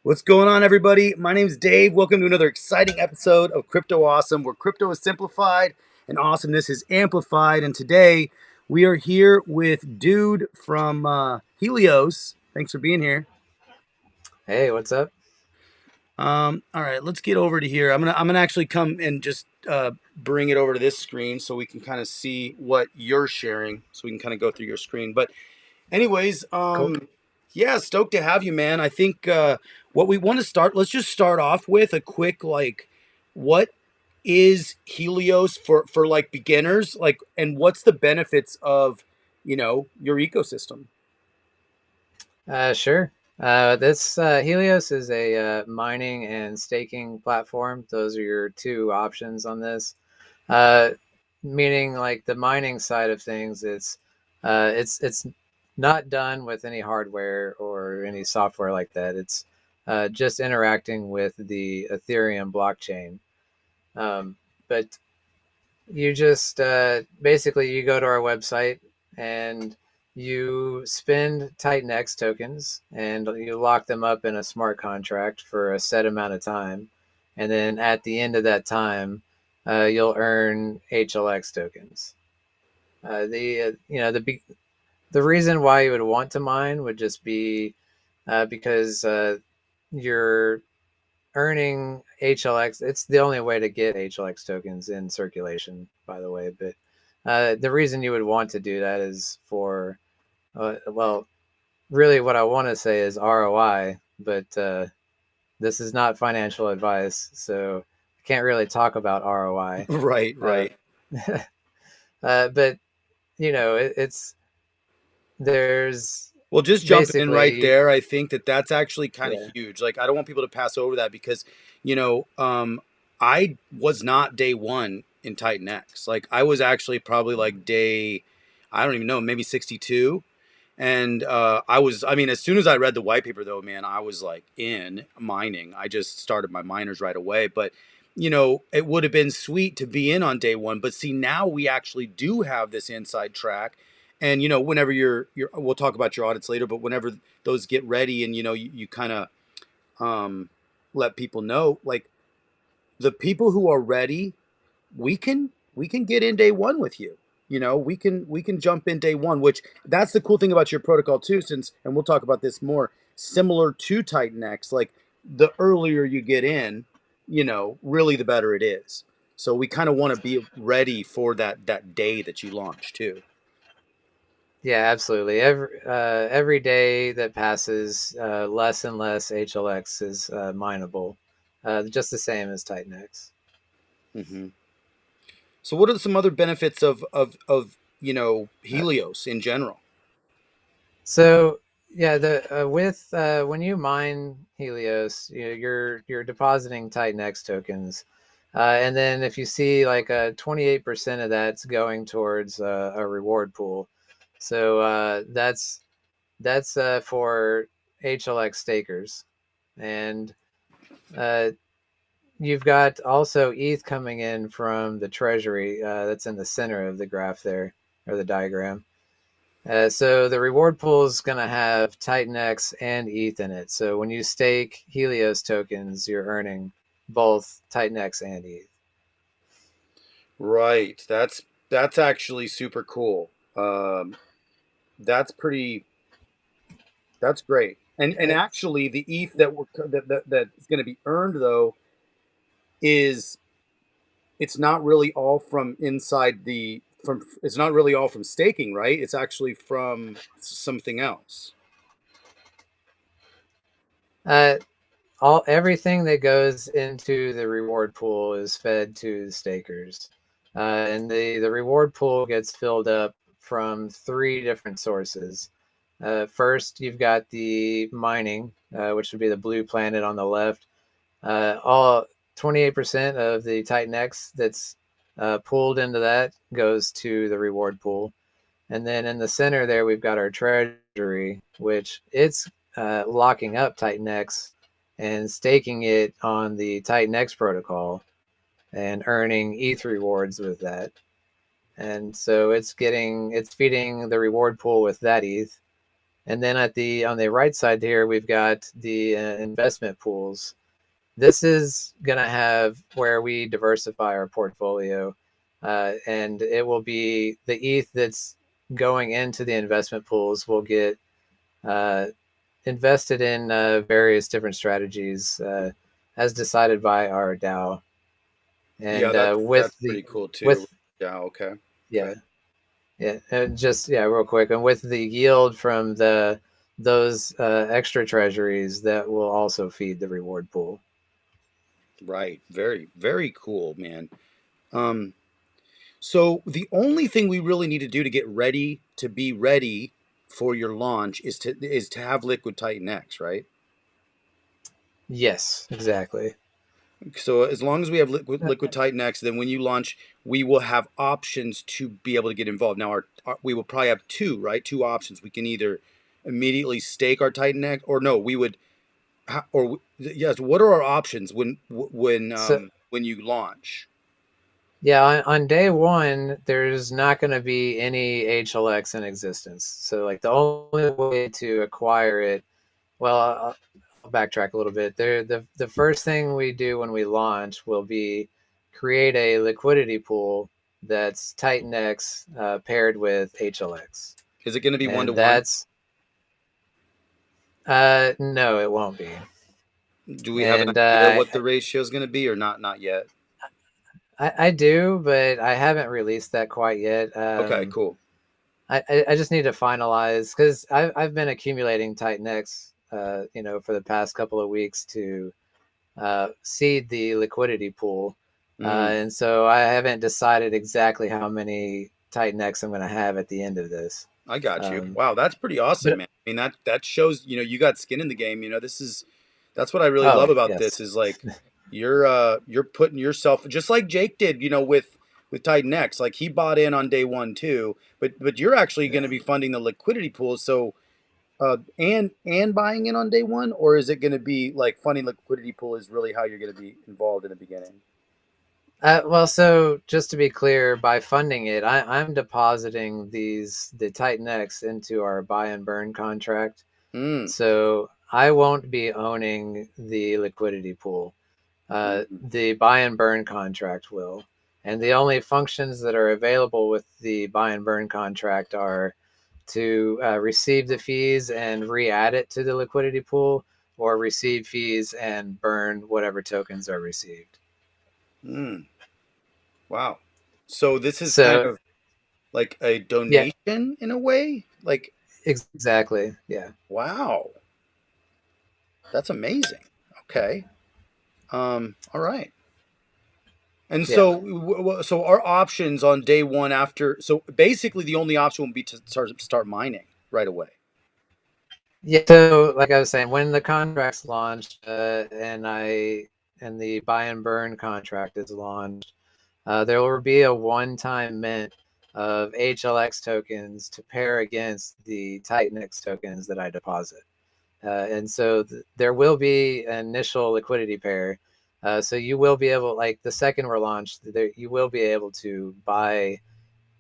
What's going on, everybody? My name's Dave. Welcome to another exciting episode of Crypto Awesome, where crypto is simplified and awesomeness is amplified. And today we are here with Dude from Helios. Thanks for being here. Hey, what's up? All right, let's get over to here. I'm gonna actually come and just bring it over to this screen so we can kind of see what you're sharing, so we can kind of go through your screen. But anyways, Cool. yeah, stoked to have you, man. I think what we want to start, let's just start off with a quick what is Helios for like beginners, and what's the benefits of your ecosystem? Sure. This Helios is a mining and staking platform. Those are your two options on this. Uh, Meaning, like the mining side of things, it's not done with any hardware or any software like that. It's just interacting with the Ethereum blockchain. But you just basically you go to our website and you spend Titan X tokens and you lock them up in a smart contract for a set amount of time, and then at the end of that time, you'll earn HLX tokens. The reason why you would want to mine would just be because you're earning HLX. It's the only way to get HLX tokens in circulation, by the way. But the reason you would want to do that is for, well, really what I want to say is ROI, but this is not financial advice, so I can't really talk about ROI. Right, Uh, right. but it's there's Well, just jumping in right basically, there, I think that's actually kind of yeah. huge. Like, I don't want people to pass over that because, you know, um, I was not day one in Titan X. Like, I was actually probably like day, I don't even know, maybe 62. And I mean, as soon as I read the white paper, though, man, I was like in mining. I just started my miners right away. But, it would have been sweet to be in on day one. But see, now we actually do have this inside track. And, whenever we'll talk about your audits later, but whenever those get ready and, you kind of um, let people know, like the people who are ready, we can get in day one with you. We can jump in day one, which that's the cool thing about your protocol too, since and we'll talk about this more, similar to Titan X, like the earlier you get in, really the better it is. So we kind of want to be ready for that day that you launch too. Yeah, absolutely. Every day that passes, less and less HLX is mineable, just the same as Titan X. Hmm. So what are some other benefits of Uh, Helios in general? so yeah, the with when you mine Helios, you're depositing Titan X tokens, and then if you see like 28% of that's going towards a reward pool, so that's for HLX stakers, and uh, you've got also ETH coming in from the treasury that's in the center of the graph there, or the diagram. So the reward pool is going to have Titan X and ETH in it. So when you stake Helios tokens, you're earning both Titan X and ETH. Right. That's actually super cool. That's pretty. That's great. And Uh, actually, the ETH that's going to be earned though is it's not really all from inside the from it's not really all from staking, right? It's actually from something else. uh, all Everything that goes into the reward pool is fed to the stakers, and the reward pool gets filled up from three different sources. First, you've got the mining, which would be the blue planet on the left. All 28% of the Titan X that's pulled into that goes to the reward pool. And then in the center there, we've got our treasury, which it's locking up Titan X and staking it on the Titan X protocol and earning ETH rewards with that. And so it's feeding the reward pool with that ETH. And then on the right side here, we've got the investment pools. This is going to have where we diversify our portfolio, and it will be the ETH that's going into the investment pools will get uh, invested in various different strategies as decided by our DAO. Yeah, And that's pretty cool too. with Yeah, okay. yeah Okay. yeah and just yeah real quick, and with the yield from those extra treasuries, that will also feed the reward pool. Right. Very, very cool, man. Um, so the only thing we really need to do to get ready to be ready for your launch is to have Liquid Titan X, right? Yes, exactly. So as long as we have Liquid Titan X, then when you launch, we will have options to be able to get involved. Now, we will probably have two, right? Two options. We can either immediately stake our Titan X, or no, we would, or yes. What are our options So when you launch? yeah, on day one, there's not going to be any HLX in existence. So like the only way to acquire it, well, I'll backtrack a little bit. There, the first thing we do when we launch will be create a liquidity pool that's Titan X paired with HLX, Is it going to be one to and one? that's no, it won't be. Do we have an And idea what the ratio is going to be, or not? Not yet. I do, but I haven't released that quite yet. Okay, cool. I just need to finalize because I've been accumulating Titan X, for the past couple of weeks to seed the liquidity pool, Mm, and so I haven't decided exactly how many Titan X I'm going to have at the end of this. I got you. Um, Wow, that's pretty awesome, but man. I mean, that shows you got skin in the game. That's what I really love oh about this yes, is like you're putting yourself just like Jake did, with Titan X. Like he bought in on day one too, but you're actually going yeah. to be funding the liquidity pool. So and buying in on day one, or is it going to be like funding liquidity pool is really how you're going to be involved in the beginning? Well, so just to be clear, by funding it, I'm depositing the Titan X into our buy and burn contract. Mm, So I won't be owning the liquidity pool. mm, The buy and burn contract will. And the only functions that are available with the buy and burn contract are to receive the fees and re-add it to the liquidity pool, or receive fees and burn whatever tokens are received. mm. Wow. So this is kind So of like a yeah, donation in a way. Like, exactly. Yeah. wow, that's amazing. Okay. All right. And Yeah. so our options on day one after, so basically the only option will be to start mining right away. Yeah. So like I was saying, when the contract's launched, and the buy and burn contract is launched, there will be a one-time mint of HLX tokens to pair against the Titanix tokens that I deposit. And so there will be an initial liquidity pair. So you will be able, like the second we're launched, you will be able to buy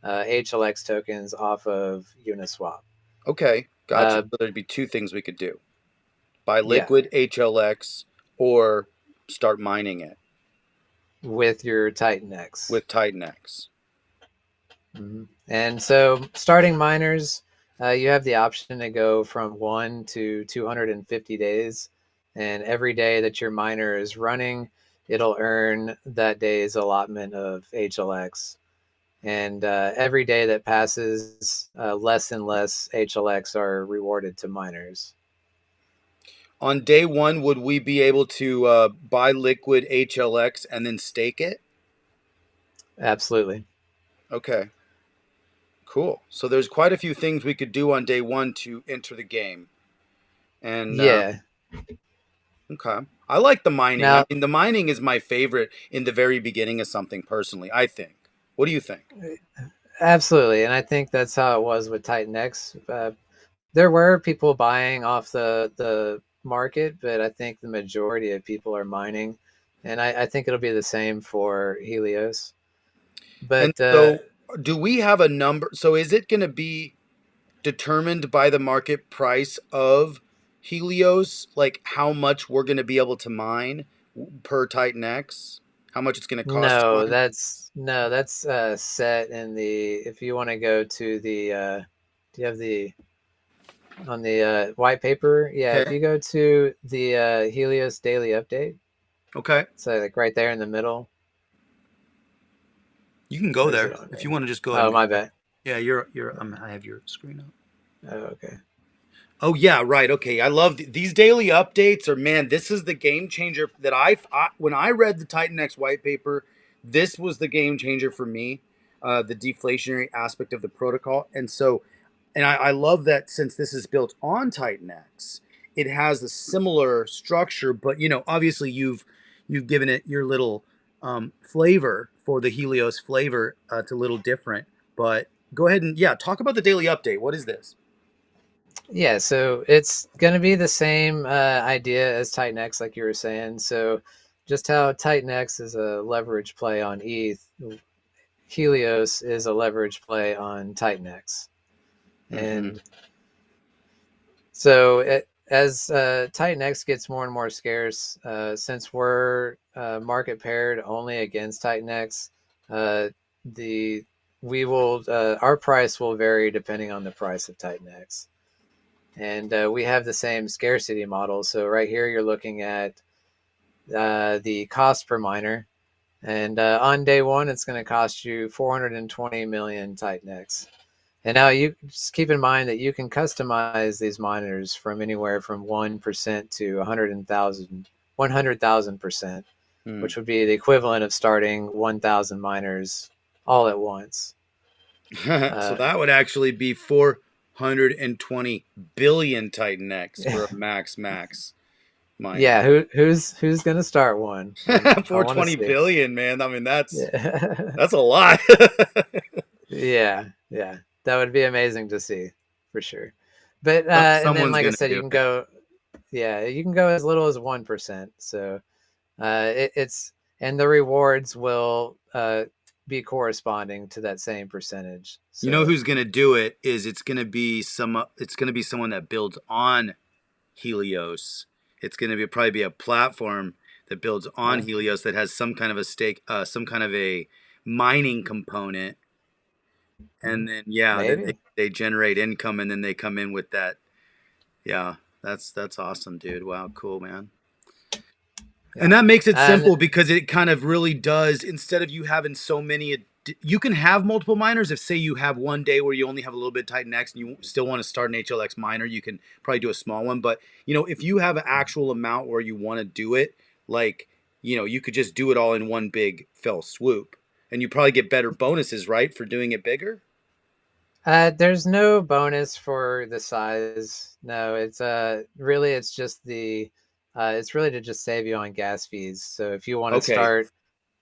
HLX tokens off of Uniswap. Okay, gotcha. Uh, So there'd be two things we could do: buy yeah, liquid HLX or start mining it with your Titanix. with Titan X. Mhm. And so, starting miners, you have the option to go from 1 to 250 days. And every day that your miner is running, it'll earn that day's allotment of HLX. And every day that passes, less and less HLX are rewarded to miners. On day one, would we be able to buy liquid HLX and then stake it? Absolutely. Okay, cool. So there's quite a few things we could do on day one to enter the game. And Yeah. okay, I like the mining. I Now, mean, the mining is my favorite in the very beginning of something. Personally, I think. What do you think? absolutely. And I think that's how it was with Titan X. There were people buying off the market, but I think the majority of people are mining, and I think it'll be the same for Helios. And But so, do we have a number? So, is it going to be? determined by the market price of Helios, like how much we're going to be able to mine per Titan X? How much it's going to cost to No, mine? that's set in the. If you want to go to the, do you have the on the white paper? Yeah, if Okay. you go to the Helios daily update, Okay. so like right there in the middle, You can go or is it there on if you there? want to just go ahead Oh, and go my there. bad. Yeah, you're I have your screen up. Oh, okay. Oh yeah, right. Okay, I love these daily updates. Or man, this is the game changer that when I read the Titan X white paper, this was the game changer for me. The deflationary aspect of the protocol, and so, and I love that since this is built on Titan X, it has a similar structure. But obviously you've given it your little flavor for the Helios flavor. It's a little different, but go ahead and yeah, talk about the daily update. What is this? Yeah, so it's going to be the same idea as Titan X, like you were saying. So, just how Titan X is a leverage play on ETH, Helios is a leverage play on Titan X. Mm-hmm. And so, as Titan X gets more and more scarce, since we're market paired only against Titan X, uh, the we will our price will vary depending on the price of Titan X. And we have the same scarcity model. So right here, you're looking at the cost per miner, and on day one, it's going to cost you 420 million Titan X. And now you just keep in mind that you can customize these miners from anywhere from 1% to 100,000%, Hmm. which would be the equivalent of starting 1,000 miners all at once. So Uh, that would actually be 420 billion Titan X for a max yeah, mining. who's gonna start one? I want to 420 see. billion, man. I mean, Yeah. that's a lot. Yeah, that would be amazing to see for sure. But and then, Someone's like I gonna said, do you can it. go, yeah, you can go as little as 1%. So it's and the rewards will be corresponding to that same percentage. You know So who's gonna do it is it's gonna be someone that builds on Helios. It's gonna be probably be a platform that builds on uh, Helios that has some kind of a stake, some kind of a mining component, and then yeah, then maybe, they generate income, and then they come in with that. Yeah, that's awesome, dude. Wow, cool, man. And yeah, that makes it and simple because it kind of really does. Instead of you having so many, you can have multiple miners. If say you have one day where you only have a little bit of Titan X and you still want to start an HLX miner, you can probably do a small one. But if you have an actual amount where you want to do it, like you could just do it all in one big fell swoop, and you probably get better bonuses, right, for doing it bigger. there's no bonus for the size. No, it's really it's just the it's really to just save you on gas fees. So if you want to Okay. start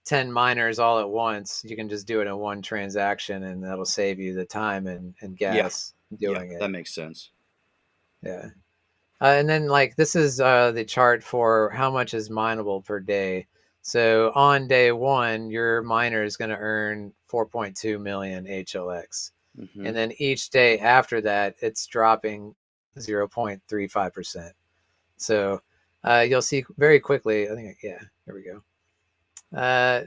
10 miners all at once, you can just do it in one transaction, and that'll save you the time and Yeah. gas Yeah. doing That it. makes sense. Yeah. And then, like, this is the chart for how much is mineable per day. So on day one, your miner is going to earn 4.2 million HLX. Hmm. And then each day after that, it's dropping 0.35%. So you'll see very quickly. I think, yeah, there we go. Uh,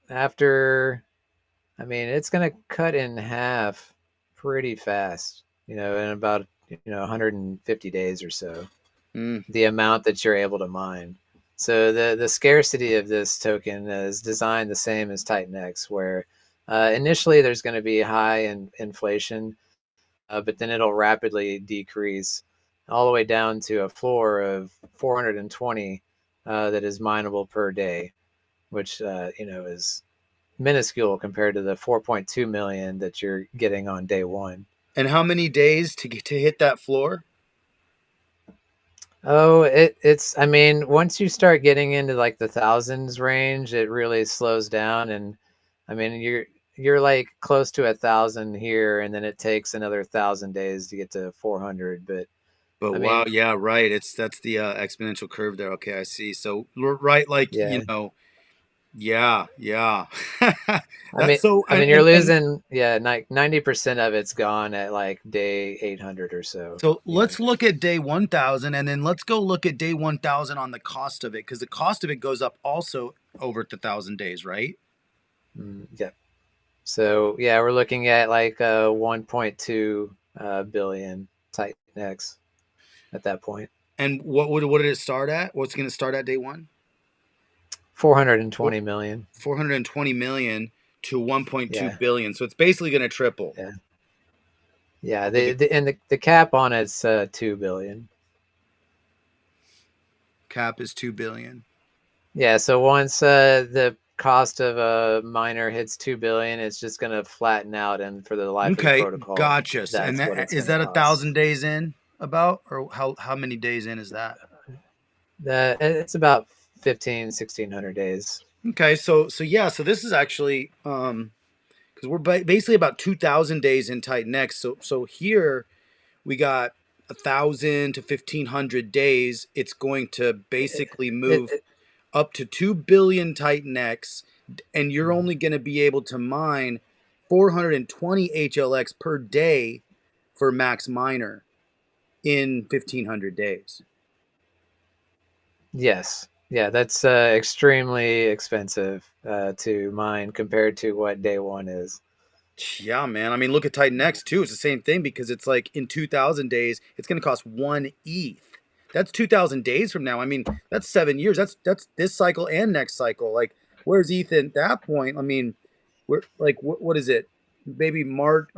after, I mean, it's going to cut in half pretty fast, in about, 150 days or so, Mm. the amount that you're able to mine. So the scarcity of this token is designed the same as Titan X, where initially there's going to be high inflation, but then it'll rapidly decrease all the way down to a floor of 420 that is mineable per day, which is minuscule compared to the 4.2 million that you're getting on day one. And how many days to get to hit that floor? Oh, it's I mean, once you start getting into like the thousands range, it really slows down. And I mean, you're like close to 1,000 here, and then it takes another 1,000 days to get to 400. But But I wow, mean, yeah, right. That's the exponential curve there. Okay, I see. So right, like yeah. Yeah, yeah. I That's mean, so, I mean, you're and losing, yeah, like 90% of it's gone at like day 800 or so. so You know, let's look at day 1000 and then let's go look at day 1000 on the cost of it because the cost of it goes up also over the 1000 days, right? yeah. So yeah, we're looking at like 1.2 billion Titan X at that point. And what did it start at? What's going to start at day one? 420 million. 420 million to 1.2 Yeah, billion. So it's basically going to triple. yeah, yeah. With the And the cap on it's 2 billion. cap is 2 billion. Yeah. So once the cost of a miner hits 2 billion, it's just going to flatten out, and for the life of the Okay, protocol, gotcha. And that's what that it's is going to that a cost. 1000 days in about, or how many days in is that? It's about 1,500-1,600 days. Okay, so yeah, so this is actually because we're basically about 2000 days in Titan X. So here we got 1000 to 1500 days. It's going to It, basically it, move it, up to 2 billion Titan X, and you're only going to be able to mine 420 HLX per day for max miner in 1500 days. yes, yeah, that's extremely expensive to mine compared to what day one is. Yeah, man. I mean, look at Titan X too. It's the same thing because it's like in 2000 days, it's going to cost 1 ETH. That's 2000 days from now. I mean, that's 7 years. That's this cycle and next cycle. Like, where's ETH at that point? I mean, we're like, what is it? Maybe March,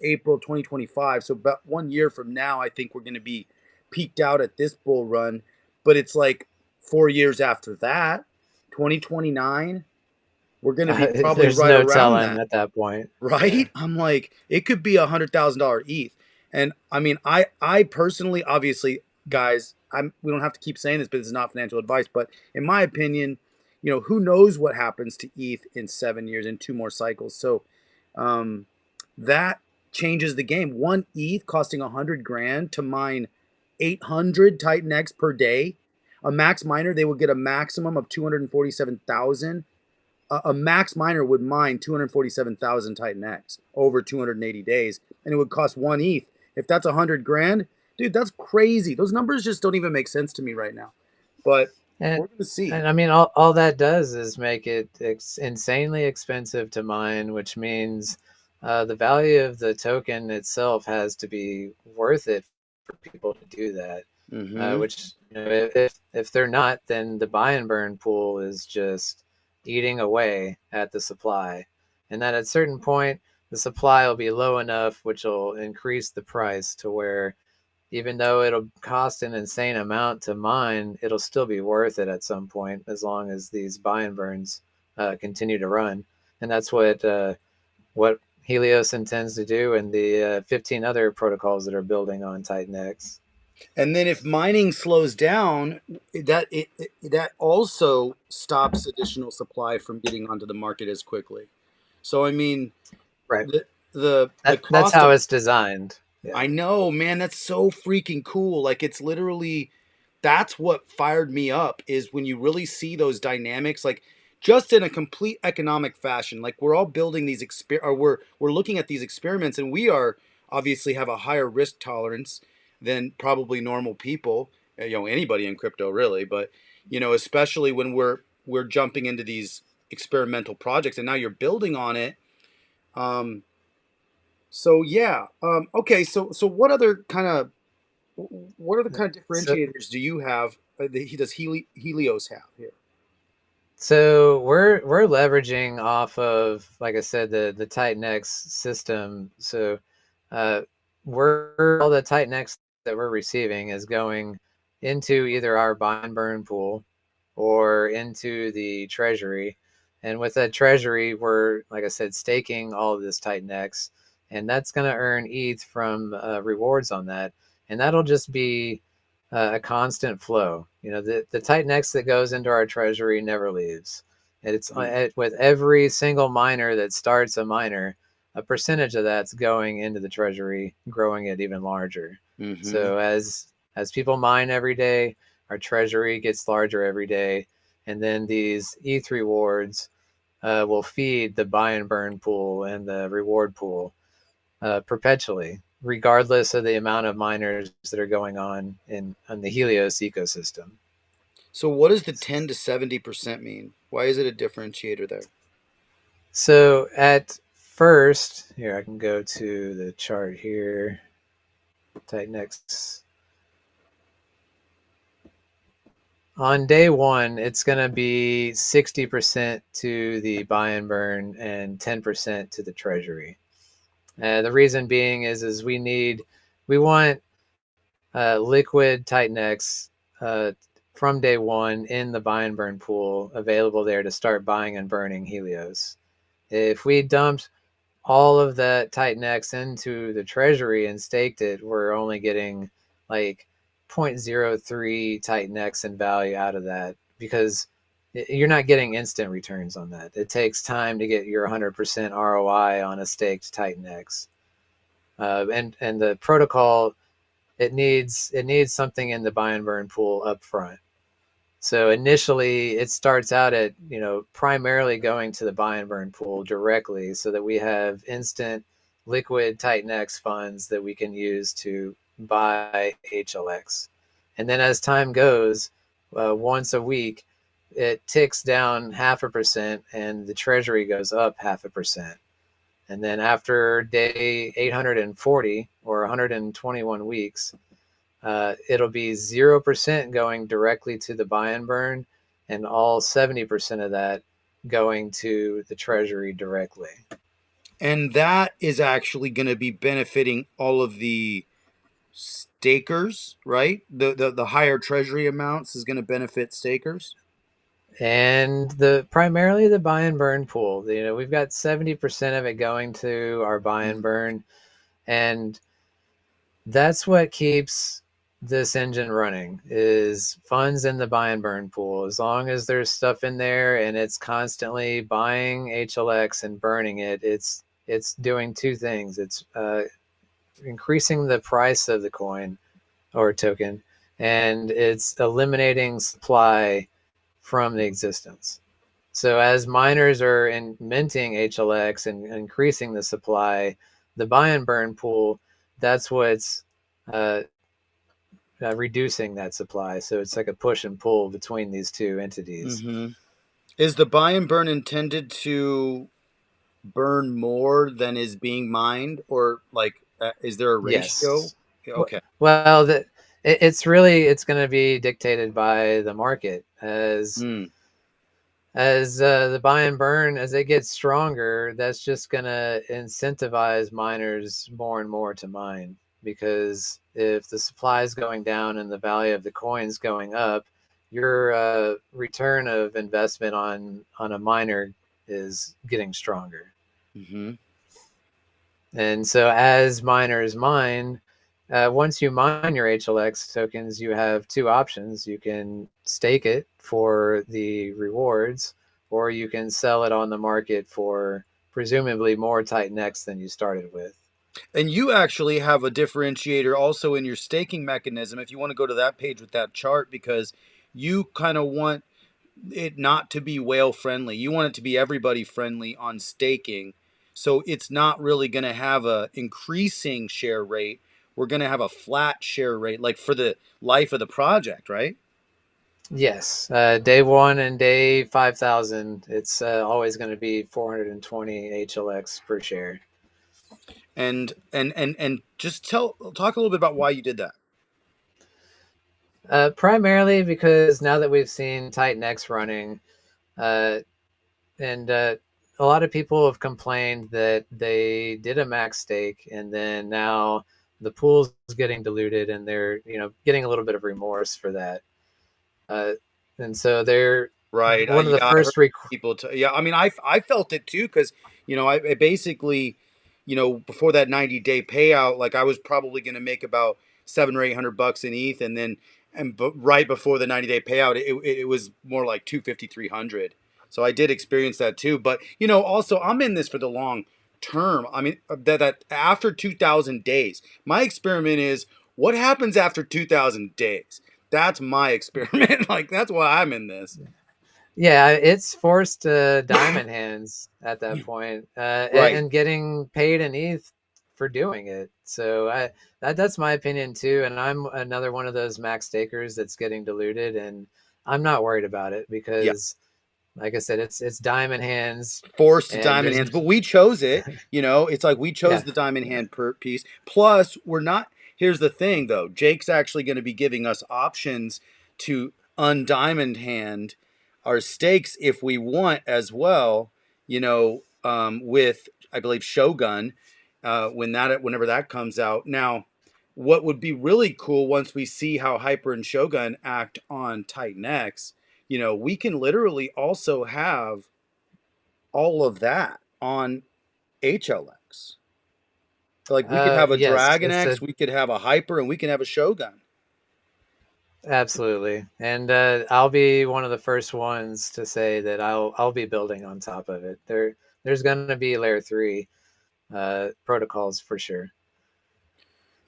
April 2025. So about 1 year from now, I think we're going to be peaked out at this bull run. But it's like 4 years after that, 2029, we're going to be probably There's right no around telling that, at that point. Yeah. right? I'm like, it could be $100,000 ETH. And I mean, I personally, obviously, guys, we don't have to keep saying this, but this is not financial advice. But in my opinion, who knows what happens to ETH in 7 years in two more cycles. So um, that changes the game. One ETH costing 100 grand to mine 800 Titan X per day. A max miner, they would get a maximum of 247,000. A max miner would mine 247,000 Titan X over 280 days, and it would cost 1 ETH. If that's 100 grand, dude, that's crazy. Those numbers just don't even make sense to me right now. But And we're gonna see. and I mean, all that does is make it insanely expensive to mine, which means the value of the token itself has to be worth it for people to do that. Mm-hmm. Which, if they're not, then the buy and burn pool is just eating away at the supply, and that at a certain point the supply will be low enough, which will increase the price to where even though it'll cost an insane amount to mine, it'll still be worth it at some point as long as these buy and burns continue to run. And that's what Helios intends to do, and the 15 other protocols that are building on Titan X. And then if mining slows down, that also stops additional supply from getting onto the market as quickly. So I mean, Right. the That's cost how of it's designed. Yeah. I know, man, that's so freaking cool. Like it's literally that's what fired me up is when you really see those dynamics like just in a complete economic fashion. Like we're all building these or we're looking at these experiments and we are obviously have a higher risk tolerance than probably normal people, anybody in crypto really, but especially when we're jumping into these experimental projects and now you're building on it. Um so yeah. Okay, so what other kind of So differentiators do you have? Does Helios have here? So we're leveraging off of, like I said, the Titan X system. So uh, we're all the Titan X that we're receiving is going into either our buy and burn pool or into the treasury. And with that treasury, we're, like I said, staking all of this Titan X, and that's going to earn ETH from rewards on that, and that'll just be a constant flow. The Titan X that goes into our treasury never leaves. With every single miner that starts a miner, a percentage of that's going into the treasury, growing it even larger. Mm-hmm. So as people mine every day, our treasury gets larger every day, and then these ETH rewards will feed the buy and burn pool and the reward pool perpetually, regardless of the amount of miners that are going on the Helios ecosystem. So what does the 10 to 70% mean? Why is it a differentiator there? So at first, here I can go to the chart here. Titanx. On day one, it's going to be 60% to the buy and burn and 10% to the treasury. The reason being is we want liquid Titanx from day one in the buy and burn pool available there to start buying and burning Helios. If we dumped all of that Titanx into the treasury and staked it, we're only getting like 0.03 Titanx in value out of that, because you're not getting instant returns on that. It takes time to get your 100% ROI on a staked Titanx. And the protocol, it needs something in the buy and burn pool up front. So initially, it starts out at primarily going to the buy and burn pool directly, so that we have instant liquid Titanx funds that we can use to buy HLX. And then as time goes, once a week, it ticks down 0.5%, and the treasury goes up 0.5%. And then after day 840 or 121 weeks, it'll be 0% going directly to the buy and burn, and all 70% of that going to the treasury directly. And that is actually going to be benefiting all of the stakers, right? The higher treasury amounts is going to benefit stakers. And the primarily the buy and burn pool. We've got 70% of it going to our buy and Mm-hmm. burn, and that's what keeps this engine running, is funds in the buy and burn pool. As long as there's stuff in there and it's constantly buying HLX and burning it, it's doing two things. It's increasing the price of the coin or token, and it's eliminating supply from the existence. So as miners are minting HLX and increasing the supply, the buy and burn pool, that's what's uh, reducing that supply. So it's like a push and pull between these two entities. Mm-hmm. Is the buy and burn intended to burn more than is being mined, or like is there a ratio? Yes. Okay. Well, it's going to be dictated by the market Mm. as the buy and burn, as it gets stronger. That's just going to incentivize miners more and more to mine, because if the supply is going down and the value of the coins going up, your return of investment on a miner is getting stronger. Mm-hmm. And so as miners mine, once you mine your HLX tokens, you have two options. You can stake it for the rewards, or you can sell it on the market for presumably more Titanx than you started with. And you actually have a differentiator also in your staking mechanism. If you want to go to that page with that chart, because you kind of want it not to be whale friendly. You want it to be everybody friendly on staking. So it's not really going to have a increasing share rate. We're going to have a flat share rate, like for the life of the project, right? Yes, day one and day 5,000, it's always going to be 420 HLX per share. And just talk a little bit about why you did that. Primarily because now that we've seen Titanx running, uh, and a lot of people have complained that they did a max stake, and then now the pool's getting diluted, and they're getting a little bit of remorse for that. Uh, and so they're Right. one of the Yeah, I heard first. people. Yeah, I mean, I felt it too because I basically, before that 90-day payout, like I was probably going to make about 700 or 800 bucks in ETH, and then right before the 90-day payout, it was more like 250, 300. So I did experience that too. But also I'm in this for the long term. I mean, that after 2,000 days, my experiment is what happens after 2,000 days. That's my experiment. Like that's why I'm in this. Yeah, it's forced diamond hands at that point, Right. and getting paid in ETH for doing it. So that's my opinion too. And I'm another one of those max stakers that's getting diluted, and I'm not worried about it Yeah. because, like I said, it's diamond hands, Forced to and diamond there's hands, but we chose it. It's like we chose yeah, the diamond yeah. hand per piece. Plus, we're not. Here's the thing, though. Jake's actually going to be giving us options to undiamond hand our stakes if we want as well. With I believe Shogun, whenever that comes out. Now, what would be really cool once we see how Hyper and Shogun act on Titan X, we can literally also have all of that on HLX. Like we could have a Yes, Dragon X, we could have a Hyper, and we can have a Shogun. absolutely. And I'll be one of the first ones to say that I'll be building on top of it. There's going to be layer 3 protocols for sure.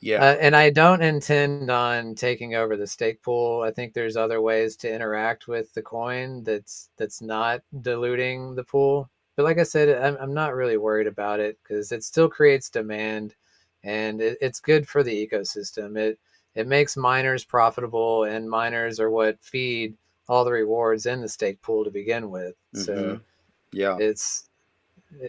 Yeah. And I don't intend on taking over the stake pool. I think there's other ways to interact with the coin that's not diluting the pool. But like I said, I'm not really worried about it because it still creates demand, and it's good for the ecosystem. It makes miners profitable, and miners are what feed all the rewards in the stake pool to begin with. Mm-hmm. So Yeah. it's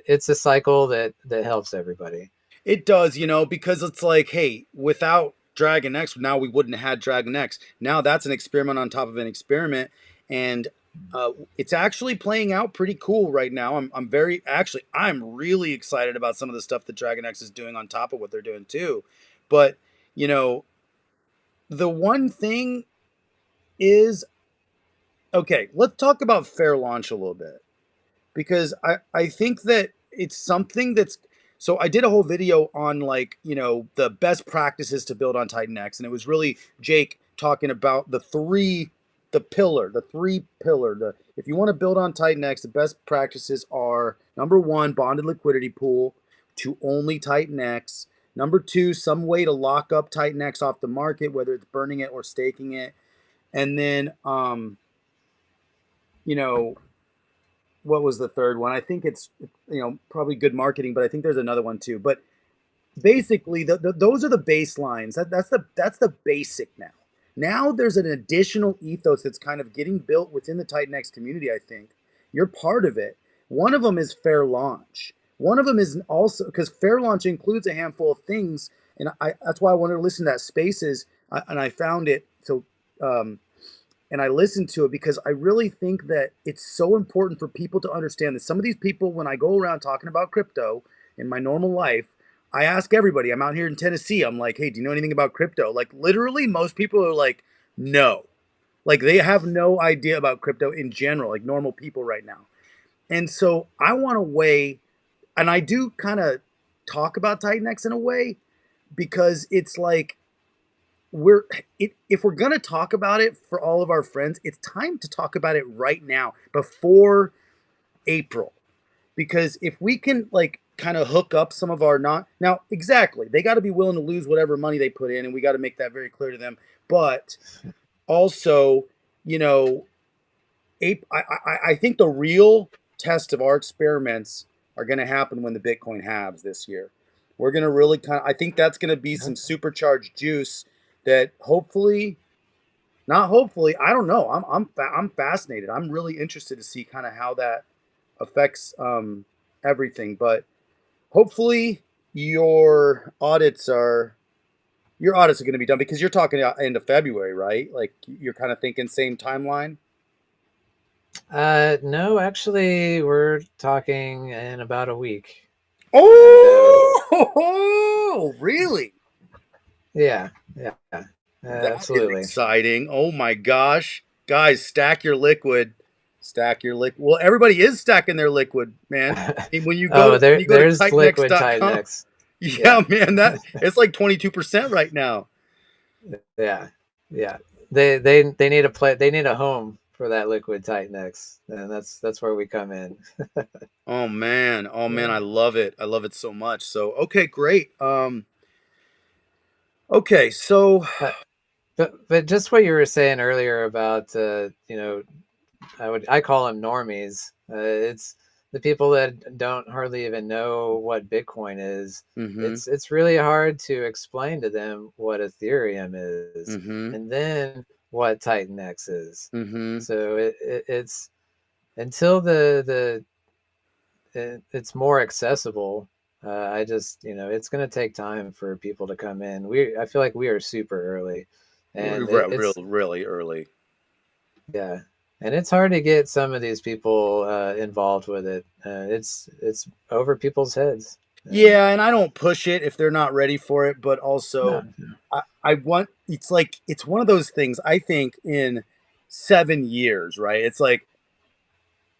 it's a cycle that helps everybody. It does, because it's like, hey, without Dragon X, now we wouldn't have had Dragon X. Now that's an experiment on top of an experiment, and it's actually playing out pretty cool right now. I'm really excited about some of the stuff that Dragon X is doing on top of what they're doing too. But you know, the one thing is, okay, let's talk about fair launch a little bit because I think that it's something that's so I did a whole video on like the best practices to build on Titan X, and it was really Jake talking about the three pillar. The If you want to build on Titan X, the best practices are number one, bonded liquidity pool to only Titan X. Number two, some way to lock up Titan X off the market, whether it's burning it or staking it. And then you know, what was the third one? I think it's probably good marketing, but I think there's another one too. But basically, those are the baselines. That's the basic now. Now there's an additional ethos that's kind of getting built within the Titan X community. I think you're part of it. One of them is fair launch. One of them is also because fair launch includes a handful of things, and that's why I wanted to listen to that Spaces, and I found it so. And I listened to it because I really think that it's so important for people to understand that some of these people, when I go around talking about crypto in my normal life, I ask everybody. I'm out here in Tennessee. I'm like, hey, do you know anything about crypto? Like, literally, most people are like, no. Like, they have no idea about crypto in general, like normal people right now. And so I want a way, and I do kind of talk about Titan X in a way because it's like, if we're gonna talk about it for all of our friends, it's time to talk about it right now before April. Because if we can like kind of hook up some of our not now exactly, they got to be willing to lose whatever money they put in, and we got to make that very clear to them. But also, you know, I think the real test of our experiments are going to happen when the Bitcoin halves this year. We're going to really I think that's going to be some supercharged juice that hopefully, not hopefully, I don't know. I'm fascinated. I'm really interested to see kind of how that affects everything. But hopefully your audits are going to be done because you're talking end of February, right? Like you're kind of thinking same timeline. No, actually, we're talking in about a week, and Oh, really? yeah, yeah, That is absolutely. exciting. Oh my gosh. Guys, stack your liquid. Stack your liquid. Well, everybody is stacking their liquid, man. And when you go Oh, to when you go to there's liquid titanx.com, Titan-X. yeah, Yeah, man, that it's like 22% right now. yeah, yeah. They need a play. They need a home for that liquid Titan-X, and that's where we come in. Oh man. Oh man, Yeah. I love it. I love it so much. So, okay, great. Okay, so But just what you were saying earlier about I call them normies. It's the people that don't hardly even know what Bitcoin is. Mm-hmm. It's really hard to explain to them what Ethereum is, Mm-hmm. and then what Titan X is. Mm-hmm. So it's until it's more accessible. I just, it's going to take time for people to come in. I feel like we are super early, and Real, it's really early. yeah, and it's hard to get some of these people involved with it. It's over people's heads, and Yeah, and I don't push it if they're not ready for it, but no, also I want it's like it's one of those things I think in 7 years, right? It's like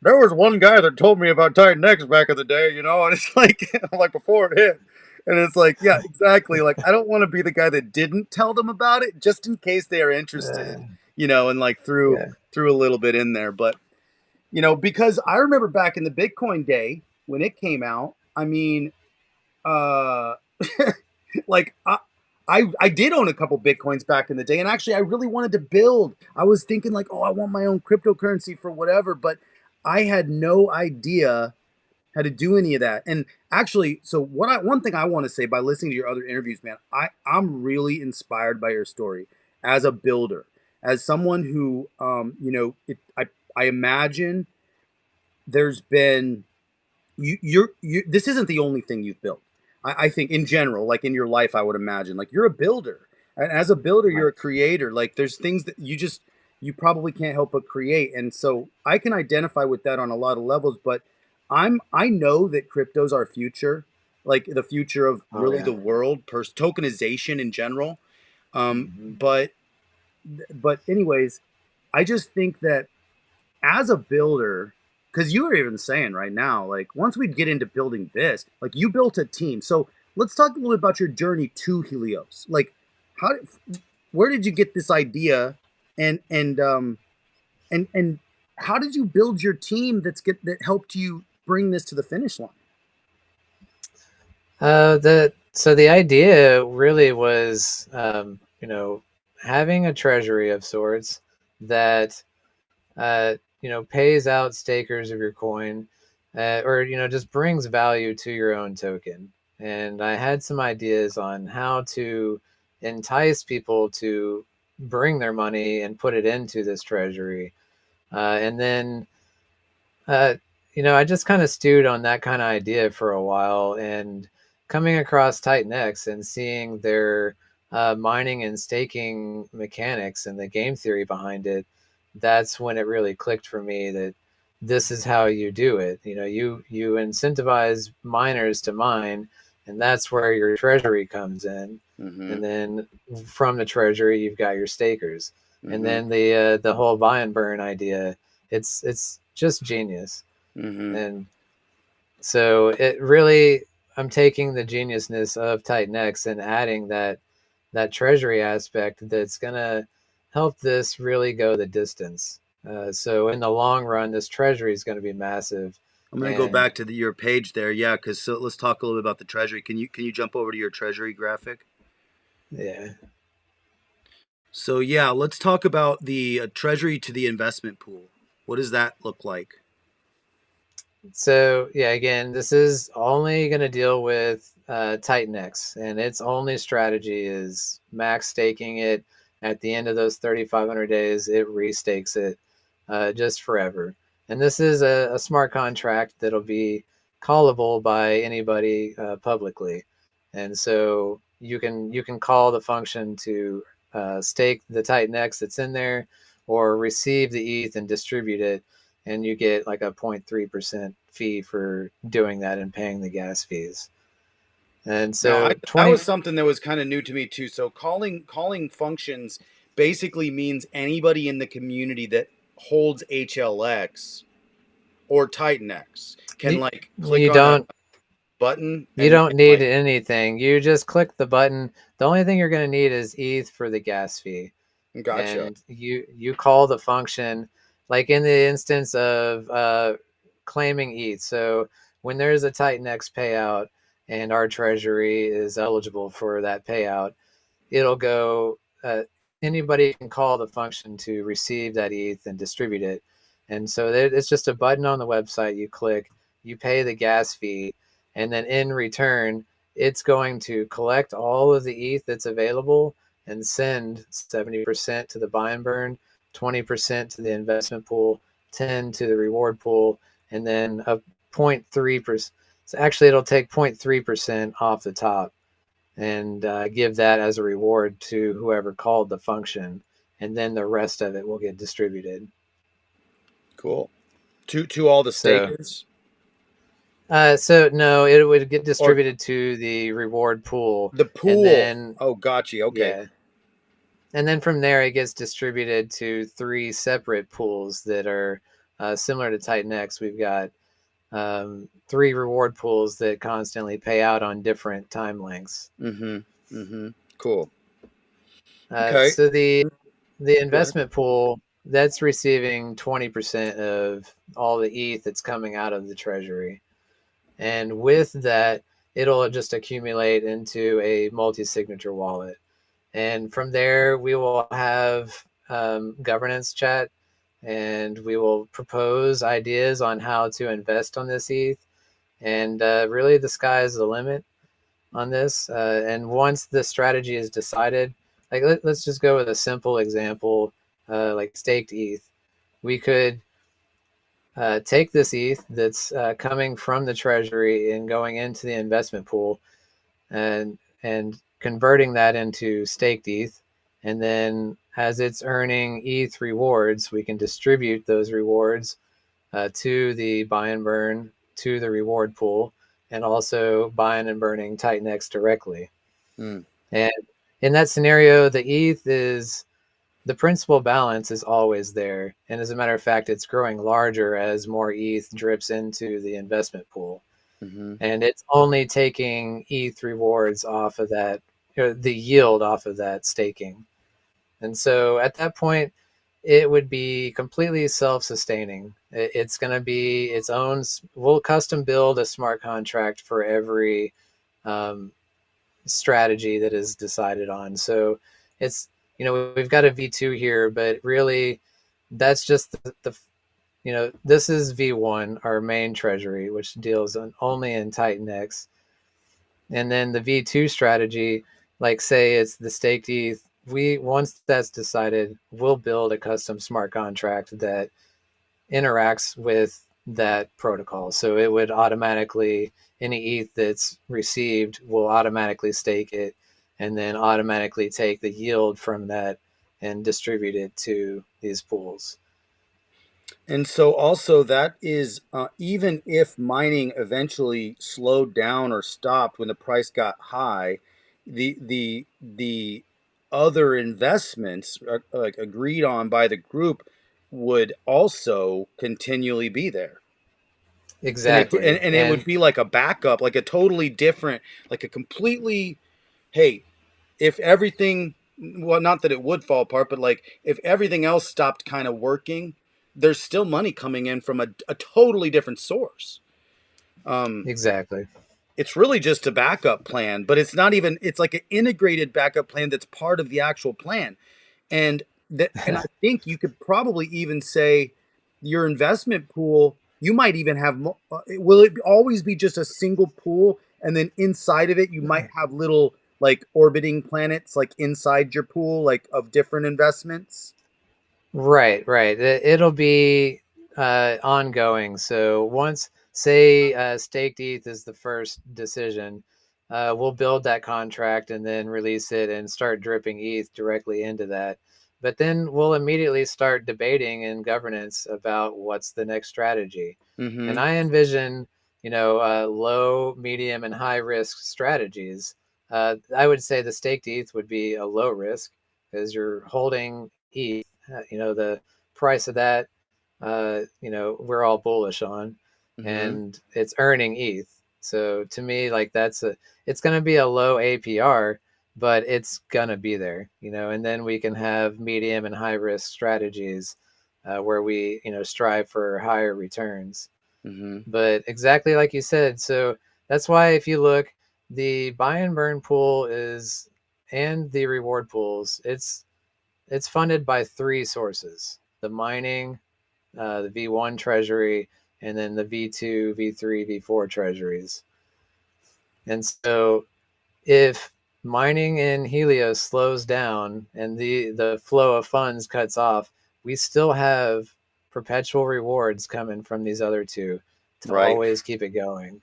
there was one guy that told me about Titan X back in the day, and it's like like before it hit. And it's like, yeah, exactly. Like I don't want to be the guy that didn't tell them about it just in case they are interested, and like threw yeah, threw a little bit in there. But because I remember back in the Bitcoin day when it came out, I mean, uh like I did own a couple bitcoins back in the day, and actually I really wanted to build. I was thinking like, oh, I want my own cryptocurrency for whatever, but I had no idea how to do any of that. And actually, so one thing I want to say by listening to your other interviews, man, I'm really inspired by your story as a builder, as someone who I imagine there's been you this isn't the only thing you've built. I think in general, like in your life, I would imagine like you're a builder, and as a builder you're a creator. Like there's things that you probably can't help but create, and so I can identify with that on a lot of levels. But I know that crypto's our future, like the future of oh really yeah, the world, tokenization in general. um hmm but but anyways, I just think that as a builder, because you were even saying right now, like once we get into building this, like you built a team. So let's talk a little bit about your journey to Helios. Like, how, where did you get this idea, and how did you build your team that helped you bring this to the finish line? the idea really was, having a treasury of sorts that pays out stakers of your coin, or just brings value to your own token. And I had some ideas on how to entice people to bring their money and put it into this treasury, and then uh, I just kind of stewed on that kind of idea for a while, and coming across Titan X and seeing their mining and staking mechanics and the game theory behind it, that's when it really clicked for me that this is how you do it. You incentivize miners to mine, and that's where your treasury comes in. Mm-hmm. And then from the treasury, you've got your stakers, and Mm-hmm. then the whole buy and burn idea. It's just genius. Mm-hmm. And so it really, I'm taking the geniusness of Titan X and adding that treasury aspect that's gonna help this really go the distance. So in the long run, this treasury is going to be massive. I'm gonna go And back to your page there, yeah. Because so let's talk a little bit about the treasury. Can you jump over to your treasury graphic? yeah, So yeah, let's talk about the treasury to the investment pool. What does that look like? so yeah, again, this is only going to deal with Titan X, and its only strategy is max staking it. At the end of those 3,500 days, it restakes it just forever. And this is a smart contract that'll be callable by anybody publicly, and so you can call the function to stake the Titan X that's in there, or receive the ETH and distribute it, and you get like a 0.3% fee for doing that and paying the gas fees. And Now, so that 20, was something that was kind of new to me too. So calling functions basically means anybody in the community that holds HLX or Titan X can you, like click you on a don't button you and don't need like anything. You just click the button. The only thing you're going to need is ETH for the gas fee, gotcha. and you call the function, like in the instance of claiming ETH. So when there's a Titan X payout and our treasury is eligible for that payout, it'll go. Anybody can call the function to receive that ETH and distribute it. And so it's just a button on the website. You click, you pay the gas fee, and then in return, it's going to collect all of the ETH that's available and send 70% to the buy and burn, 20% to the investment pool, 10 to the reward pool, and then a 0.3%. So actually, it'll take 0.3% off the top and give that as a reward to whoever called the function, and then the rest of it will get distributed. Cool. To all the So, stakers so no, it would get or distributed to the reward pool, the and pool. then Oh, gotcha. Okay. yeah, and then from there it gets distributed to three separate pools that are similar to Titan X. We've got three reward pools that constantly pay out on different time lengths. Mm-hmm. Mm-hmm. Cool. Uh, Okay. so the the Go ahead. investment pool that's receiving 20% of all the ETH that's coming out of the treasury. And with that, it'll just accumulate into a multi-signature wallet. And from there, we will have governance chat, and we will propose ideas on how to invest on this ETH. And really, the sky is the limit on this. And once the strategy is decided, like let's just go with a simple example, like staked ETH. We could take this ETH that's coming from the treasury and going into the investment pool, and converting that into staked ETH. And then as it's earning ETH rewards, we can distribute those rewards to the buy and burn, to the reward pool, and also buying and burning Titan X directly. Mm, And in that scenario, the ETH is the principal balance is always there. And as a matter of fact, it's growing larger as more ETH drips into the investment pool. mm-hmm. And it's only taking ETH rewards off of that, the yield off of that staking. And so at that point, it would be completely self-sustaining. It's going to be its own. We'll custom build a smart contract for every um, strategy that is decided on. So it's, we've got a V2 here, but really that's just this is V1, our main treasury, which deals only in Titan X. And then the V2 strategy, like say it's the staked ETH, we once that's decided, we'll build a custom smart contract that interacts with that protocol. So it would automatically, any ETH that's received will automatically stake it and then automatically take the yield from that and distribute it to these pools. And so also that is even if mining eventually slowed down or stopped when the price got high, the other investments like agreed on by the group would also continually be there. Exactly. And it would And be like a backup, like a totally different, like a completely, hey, if everything, well, not that it would fall apart, but like if everything else stopped kind of working, there's still money coming in from a totally different source. um exactly. it's really just a backup plan, but it's not even, it's like an integrated backup plan that's part of the actual plan. And and I think you could probably even say your investment pool, you might even have will it always be just a single pool, and then inside of it you might have little like orbiting planets like inside your pool, like of different investments. Right, right. It'll be ongoing. So once, say, staked ETH is the first decision, we'll build that contract and then release it and start dripping ETH directly into that. But then we'll immediately start debating in governance about what's the next strategy. And Mm-hmm. I envision, low, medium, and high risk strategies. I would say the staked ETH would be a low risk because you're holding ETH. The price of that, we're all bullish on, Mm-hmm. and it's earning ETH. So to me, like it's going to be a low APR, but it's going to be there, and then we can have medium and high risk strategies where we, strive for higher returns. Mm-hmm. But exactly like you said, so that's why if you look, the buy and burn pool is, and the reward pools, it's funded by three sources: the mining, the V1 treasury, and then the V2, V3, V4 treasuries. And so if mining in Helios slows down and the flow of funds cuts off, we still have perpetual rewards coming from these other two to Right. always keep it going and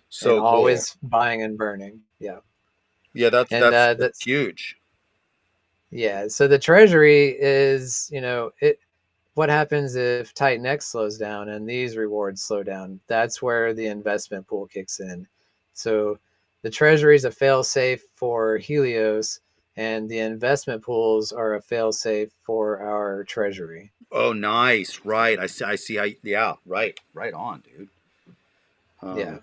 So cool. always buying and burning. Yeah. Yeah, that's And that's that's huge. yeah. So the treasury is, it what happens if Titan X slows down and these rewards slow down? That's where the investment pool kicks in. So the treasury is a fail safe for Helios, and the investment pools are a fail safe for our treasury. Oh, nice. Right. I see how, yeah, right. Right on, dude. Yeah. Um,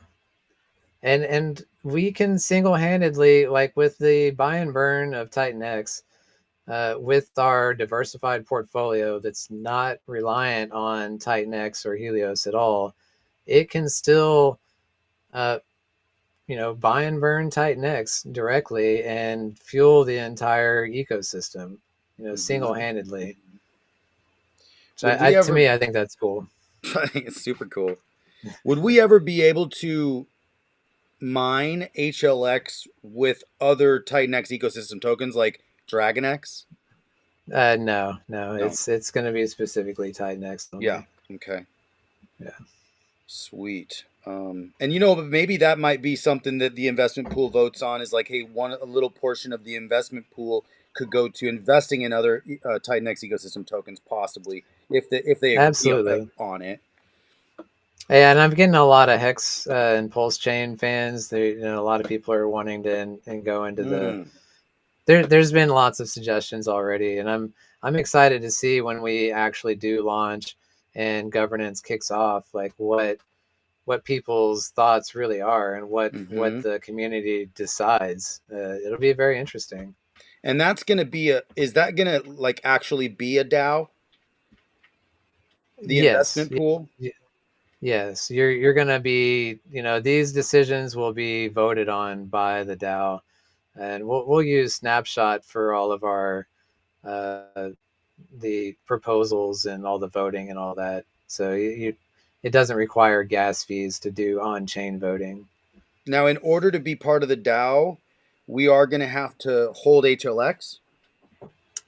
And we can single handedly, like with the buy and burn of Titan X, with our diversified portfolio that's not reliant on Titan X or Helios at all, it can still uh, buy and burn Titan X directly and fuel the entire ecosystem, mhm. single-handedly. So Would we to ever me, I think that's cool. I think it's super cool. Would we ever be able to mine HLX with other Titan X ecosystem tokens like Dragon X? No, no, No. it's going to be specifically Titan X Yeah. only. Okay. Yeah, Sweet. And but maybe that might be something that the investment pool votes on is like, hey, a little portion of the investment pool could go to investing in other Titan X ecosystem tokens, possibly if they agree absolutely. on it. Yeah, and I'm getting a lot of Hex and Pulse Chain fans. A lot of people are wanting to and go into the. Mm, There's been lots of suggestions already, and I'm excited to see when we actually do launch and governance kicks off, like what people's thoughts really are and what mm-hmm. the community decides. It'll be very interesting. And that's gonna be is that gonna like actually be a DAO, the Yes, investment pool? yes, you're gonna be. These decisions will be voted on by the DAO, and we'll use Snapshot for all of our uh, the proposals and all the voting and all that. So it doesn't require gas fees to do on-chain voting. Now, in order to be part of the DAO, we are gonna have to hold HLX.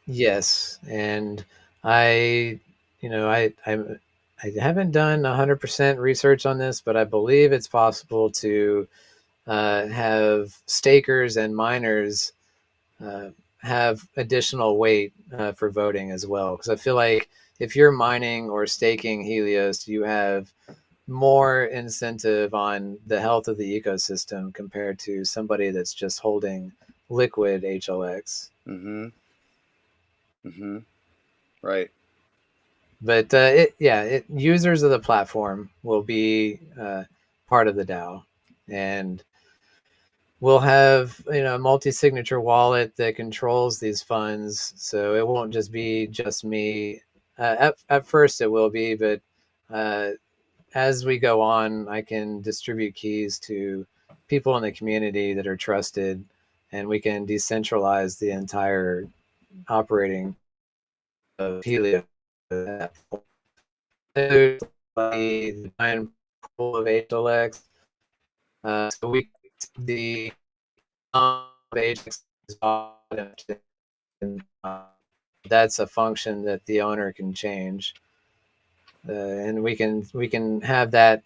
Yes, and I, I haven't done 100% research on this, but I believe it's possible to have stakers and miners uh, have additional weight for voting as well. Because I feel like if you're mining or staking Helios, you have more incentive on the health of the ecosystem compared to somebody that's just holding liquid HLX. Mm-hmm. Mm-hmm. Right. But users of the platform will be part of the DAO, and we'll have a multi-signature wallet that controls these funds, so it won't just be just me. At first, it will be, but uh, as we go on, I can distribute keys to people in the community that are trusted, and we can decentralize the entire operating of Helios. The giant pool of HLX. So we the of HLX is that's a function that the owner can change, and we can have that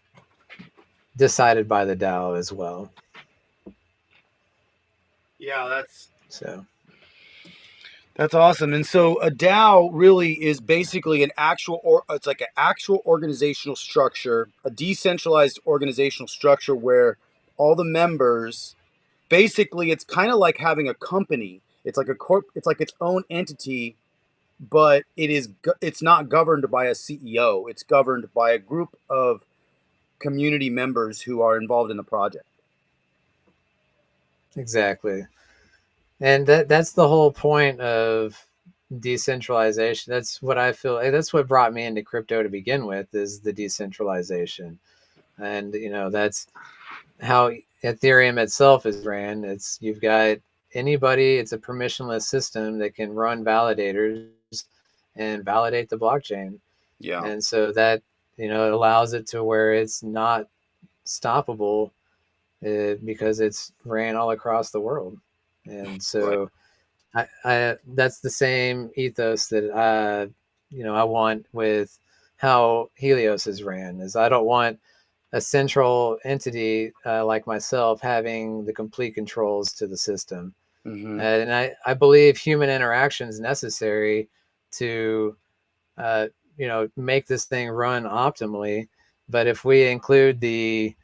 decided by the DAO as well. Yeah, So that's awesome. And so a DAO really is basically it's like an actual organizational structure, a decentralized organizational structure where all the members basically it's kind of like having a company. It's like it's like its own entity, but it's not governed by a CEO. It's governed by a group of community members who are involved in the project. exactly, and that's the whole point of decentralization. That's what I feel. That's what brought me into crypto to begin with, is the decentralization, and that's how Ethereum itself is ran. You've got anybody. It's a permissionless system that can run validators and validate the blockchain. Yeah. And so that, it allows it to where it's not stoppable, because it's ran all across the world. And Right. so that's the same ethos that I want with how Helios is ran. Is I don't want a central entity like myself having the complete controls to the system. Mm-hmm. And I believe human interaction is necessary to uh, make this thing run optimally. But if we include the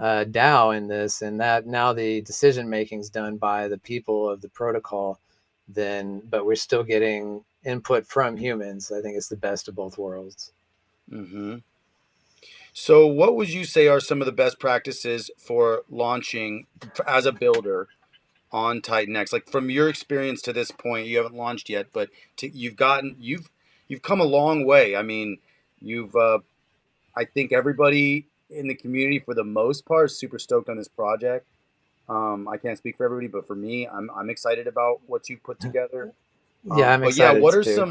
DAO in this, and that now the decision making is done by the people of the protocol, then but we're still getting input from humans. I think it's the best of both worlds. Mm-hmm. So, what would you say are some of the best practices for launching as a builder on Titan X? Like from your experience to this point, you haven't launched yet, but you've come a long way. I mean, you've I think everybody in the community for the most part is super stoked on this project. I can't speak for everybody, but for me, I'm excited about what you put together. Yeah, I'm But yeah, excited too.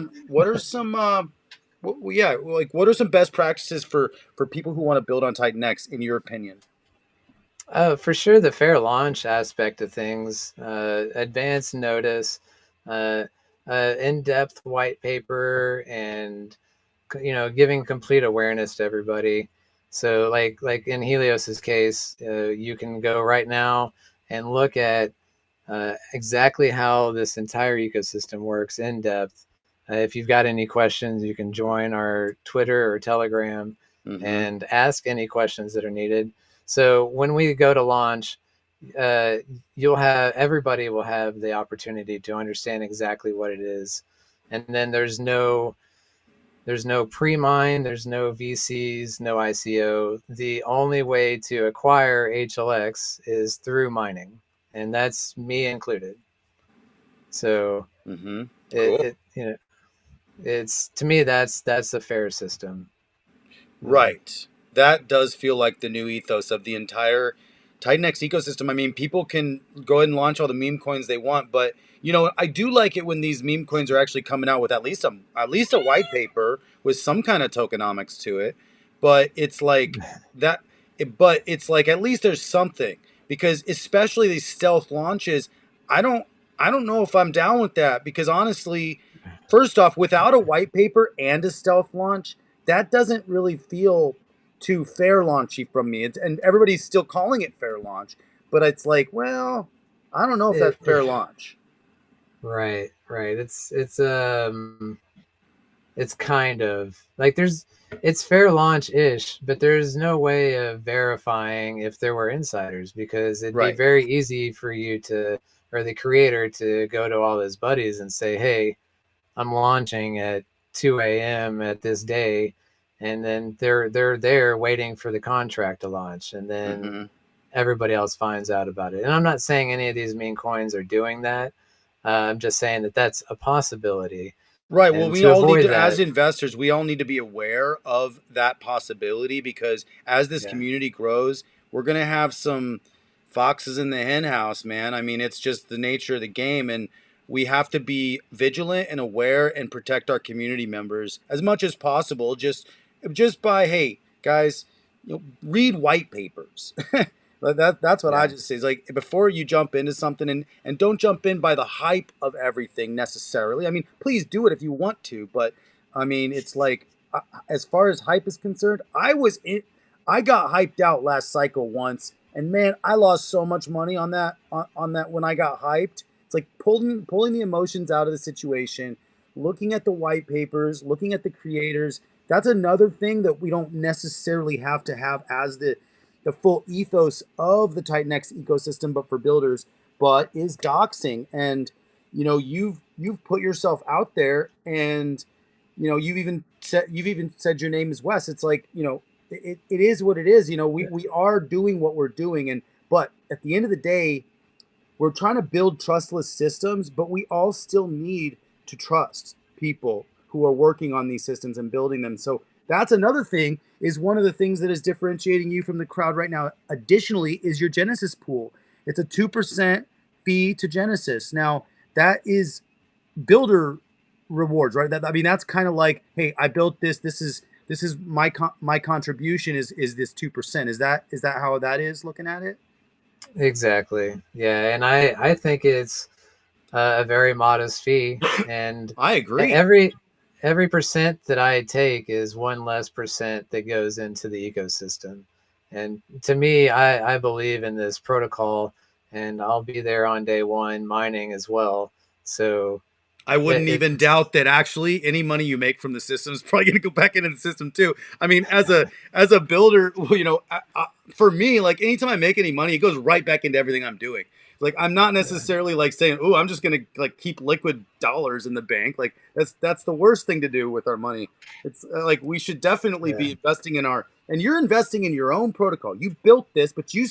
yeah, like what are some best practices for people who want to build on Titan X in your opinion? For sure, the fair launch aspect of things, advance notice, uh, in-depth white paper, and giving complete awareness to everybody. So like in Helios's case, you can go right now and look at exactly how this entire ecosystem works in depth. If you've got any questions, you can join our Twitter or Telegram Mm-hmm. and ask any questions that are needed. So when we go to launch, uh, everybody will have the opportunity to understand exactly what it is, and then there's no pre-mine, there's no VCs, no ICO. The only way to acquire HLX is through mining, and that's me included. So Mm-hmm. it, Cool. it you know it's to me that's a fair system. Um, Right. That does feel like the new ethos of the entire Titan X ecosystem. I mean, people can go ahead and launch all the meme coins they want, but I do like it when these meme coins are actually coming out with at least a white paper with some kind of tokenomics to it. But it's like that. But it's like at least there's something because especially these stealth launches, I don't I don't know if I'm down with that because honestly, first off, without a white paper and a stealth launch that doesn't really feel too fair launchy from me. And everybody's still calling it fair launch, but it's like, well, I don't know if it, that's fair launch. right. It's kind of like it's fair launch ish, but there's no way of verifying if there were insiders because it'd be Right. very easy for you to, or the creator to go to all his buddies and say, hey, I'm launching at 2 a.m. at this day. And then they're there waiting for the contract to launch. And then Mm-hmm. everybody else finds out about it. And I'm not saying any of these meme coins are doing that. I'm just saying that that's a possibility. Right. Well, And we to all need avoid to, as that, investors, we all need to be aware of that possibility because as this yeah, community grows, we're going to have some foxes in the hen house, man. I mean, it's just the nature of the game. And we have to be vigilant and aware and protect our community members as much as possible. Just by, hey, guys, read white papers. That's what I yeah, just say. Is like before you jump into something and don't jump in by the hype of everything necessarily. I mean, please do it if you want to, but I mean, it's like as far as hype is concerned, I got hyped out last cycle once, and man, I lost so much money on that when I got hyped. It's like pulling the emotions out of the situation, looking at the white papers, looking at the creators. That's another thing that we don't necessarily have to have as the full ethos of the Titan X ecosystem, but for builders, but is doxing. And you've put yourself out there, and you've even said your name is Wes. It's like it is what it is. We are doing what we're doing, and but at the end of the day, we're trying to build trustless systems, but we all still need to trust people who are working on these systems and building them. So that's another thing is one of the things that is differentiating you from the crowd right now. Additionally, is your Genesis pool. It's a 2% fee to Genesis. Now that is builder rewards, right? That, I mean, that's kind of like, hey, I built this. This is my contribution is this 2%. Is that how that is looking at it? Exactly. Yeah, and I think it's a very modest fee, and I e- agree. every every percent that I take is one less percent that goes into the ecosystem. And to me, I believe in this protocol, and I'll be there on day one mining as well. So I wouldn't it, even doubt that actually any money you make from the system is probably going to go back into the system too. I mean, as a builder, well, for me, like anytime I make any money, it goes right back into everything I'm doing. Like I'm not yeah, necessarily like saying, "Oh, I'm just going to like keep liquid dollars in the bank." Like that's the worst thing to do with our money. It's like we should definitely yeah, be investing in our and you're investing in your own protocol. You built this, but you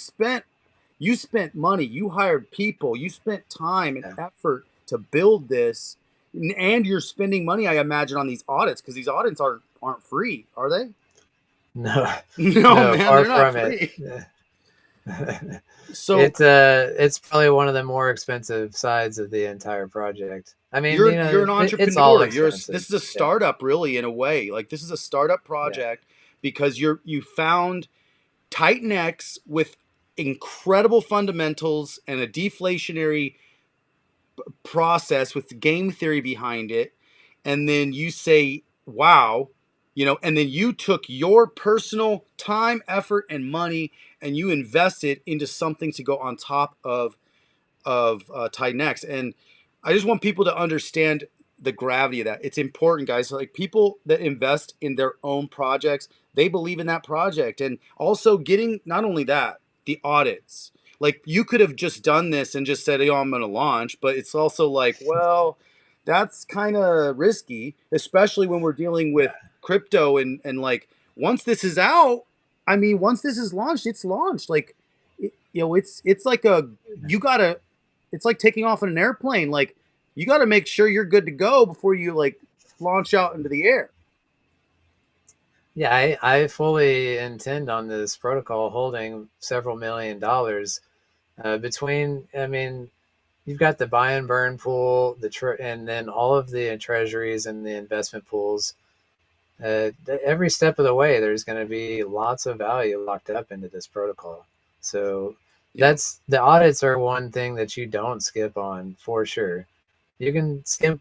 spent money, you hired people, you spent time and yeah. effort to build this, and you're spending money, I imagine, on these audits because these audits aren't free, are they? No, No, no, man, far they're not from it. free. Yeah. So It's probably one of the more expensive sides of the entire project. I mean, you're an it's all entrepreneur. expensive. This is a Yeah, startup, really, in a way. Like this is a startup yeah, project because you found Titan X with incredible fundamentals and a deflationary process with the game theory behind it, and then you say wow, and then you took your personal time, effort, and money, and you invested into something to go on top of Titan X. And I just want people to understand the gravity of that. It's important, guys. Like people that invest in their own projects, they believe in that project. And also getting not only that, the audits. Like you could have just done this and just said, "Oh, I'm going to launch," but it's also like, well, that's kind of risky, especially when we're dealing with yeah. crypto and like once this is out, I mean, once this is launched, it's launched. Like, it's like you gotta it's like taking off in an airplane. Like you got to make sure you're good to go before you like launch out into the air. Yeah, I fully intend on this protocol holding several $1 million between. I mean, you've got the buy and burn pool, and then all of the treasuries and the investment pools. Every step of the way, there's going to be lots of value locked up into this protocol. So Yeah. that's the audits are one thing that you don't skip on for sure. You can skip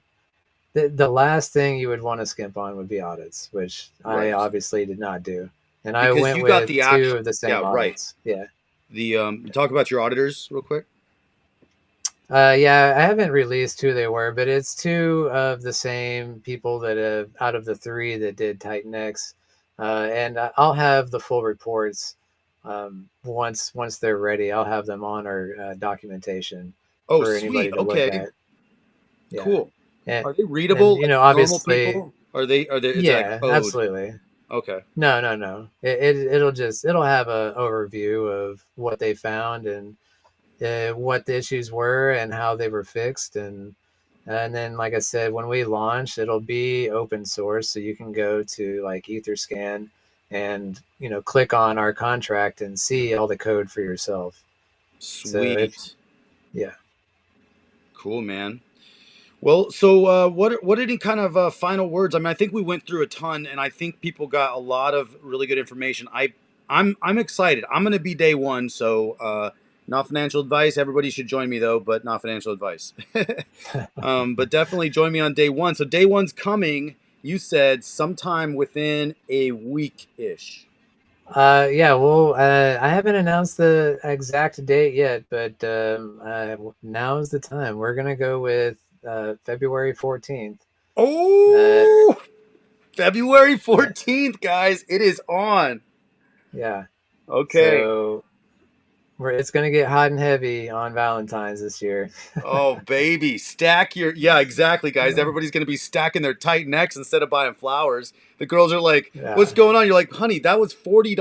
the last thing you would want to skimp on would be audits, which I Right. obviously did not do. And I Because went you got with the two actual. of the same Yeah. Right. audits. Yeah. The talk about your auditors real quick. Yeah, I haven't released who they were, but it's two of the same people that have out of the three that did Titan X, and I'll have the full reports once they're ready. I'll have them on our documentation Oh, for anybody sweet. to look Okay. at. Yeah, Cool. and Are they and readable you like know, for normal obviously, people? Are they? Is it like yeah, code? absolutely. Okay. No, no, no. It'll have a overview of what they found and what the issues were and how they were fixed, and then like I said, when we launch, it'll be open source, so you can go to like Etherscan and click on our contract and see all the code for yourself. So if Sweet. yeah. Cool, man. Well, so what are any kind of final words? I mean, I think we went through a ton, and I think people got a lot of really good information. I'm excited. I'm going to be day one, so not financial advice. Everybody should join me though, but not financial advice. But definitely join me on day one. So day one's coming. You said sometime within a week ish. Yeah, well, I haven't announced the exact date yet, but now is the time. We're gonna go with February 14th. Uh, Oh, February yeah, 14th, guys. It is on. yeah. Okay. So it's gonna get hot and heavy on Valentine's this year. Oh, baby. Stack your. Yeah, exactly, guys. Everybody's going to be stacking their tight necks instead of buying flowers. The girls are like, what's Yeah, going on? You're like, honey, that was $40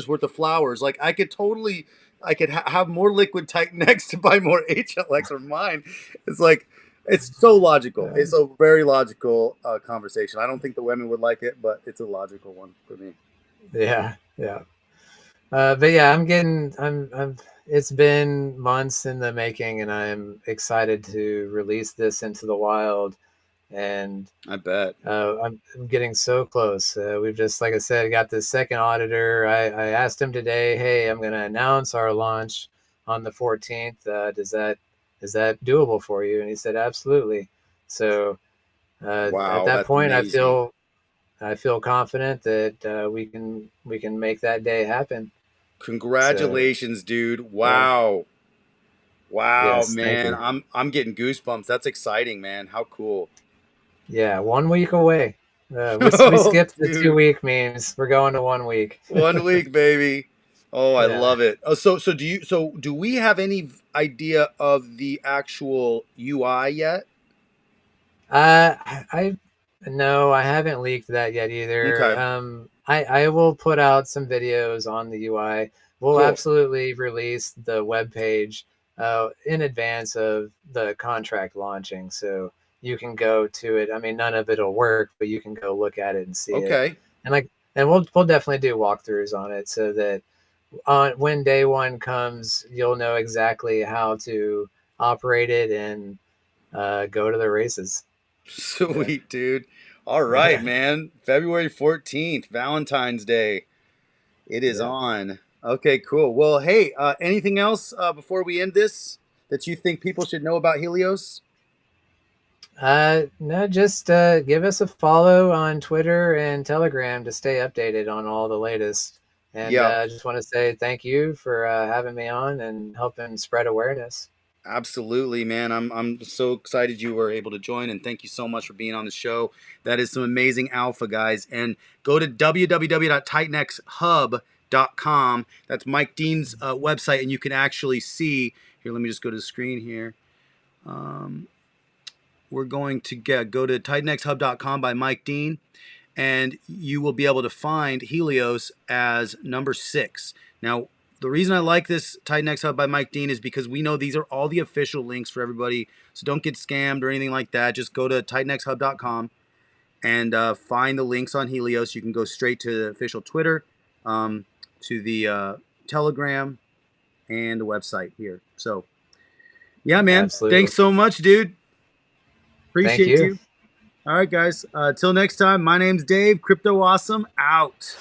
worth of flowers. Like, I could have more liquid tight necks to buy more HLX or mine. It's like, it's so logical. yeah, It's a very logical conversation. I don't think the women would like it, but it's a logical one for me. yeah, yeah. But yeah, it's been months in the making, and I'm excited to release this into the wild. and I bet. I'm getting so close. We've just, like I said, got the second auditor. I asked him today, hey, I'm going to announce our launch on the 14th. Is that doable for you? And he said, absolutely. So at Wow, that that's point, amazing. I feel confident that we can make that day happen. So Congratulations, dude. yeah, Wow. Wow, yes, thank man. you. I'm getting goosebumps. That's exciting, man. How cool. Yeah, 1 week away. We Oh, skipped the two dude. week means. We're going to 1 week. 1 week, baby. Oh, I Yeah. love it. Oh, so do we have any idea of the actual UI yet? I no, I haven't leaked that yet either. Okay. I will put out some videos on the UI. We'll Cool. absolutely release the web page in advance of the contract launching, so you can go to it. I mean, none of it'll work, but you can go look at it and see it. Okay. And we'll definitely do walkthroughs on it so that on when day one comes, you'll know exactly how to operate it and go to the races. Yeah. Sweet, dude. All right, man. February 14th, Valentine's Day. It is Yeah. on. Okay, cool. Well, hey, anything else before we end this that you think people should know about Helios? No, just give us a follow on Twitter and Telegram to stay updated on all the latest. And Yeah, I just want to say thank you for having me on and helping spread awareness. absolutely, man. I'm so excited you were able to join, and thank you so much for being on the show. That is some amazing alpha, guys. And go to www.titanxhub.com. That's Mike Dean's website, and you can actually see here. Let me just go to the screen here. Um, we're going to go to titanxhub.com by Mike Dean, and you will be able to find Helios as number 6. Now, the reason I like this Titan X Hub by Mike Dean is because we know these are all the official links for everybody. So don't get scammed or anything like that. Just go to titanxhub.com and find the links on Helios. You can go straight to the official Twitter, to the Telegram, and the website here. So, yeah, man. Absolutely. Thanks so much, dude. Thank Appreciate you. you. All right, guys. Till next time, my name's Dave. Crypto Awesome out.